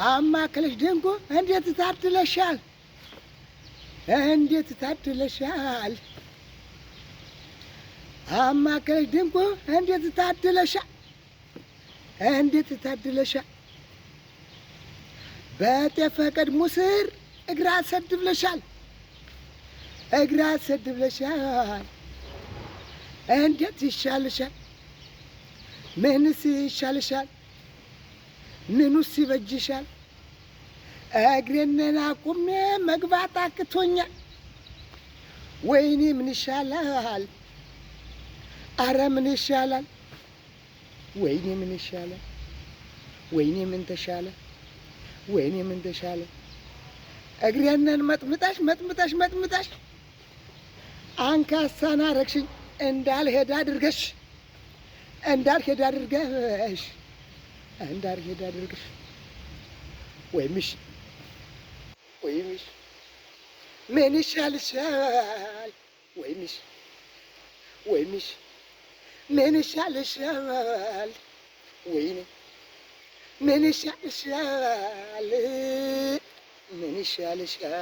አማክለሽ ድንቁ እንዴት ታድለሻል፣ እንዴት ታድለሻል። አማክለሽ ድንቁ እንዴት ታድለሻል፣ እንዴት ታድለሻል። በጤፍ ቀድሞ ስር እግራ ሰድብለሻል፣ እግራ ሰድብለሻል። እንዴት ይሻልሻል፣ ምንስ ይሻልሻል፣ ምኑስ ይበጅሻል። እግሬን አቁሜ መግባት አቅቶኛል፣ ወይኔ ምን ይሻላል፣ አረ ምን ይሻላል፣ ወይኔ ምን ይሻላል፣ ወይኔ ምን ተሻለ፣ ወይኔ ምን ተሻለ። እግሬን መጥምጣሽ መጥምጣሽ መጥምጣሽ አንካሳና ረግሽኝ እንዳልሄድ አድርገሽ፣ እንዳልሄድ አድርገሽ፣ እንዳልሄድ አድርገሽ። ወይምሽ ወይምሽ ምን ይሻልሻል፣ ወይምሽ ወይምሽ ምን ይሻልሻል፣ ወይኔ ምን ይሻልሻል፣ ምን ይሻልሻል።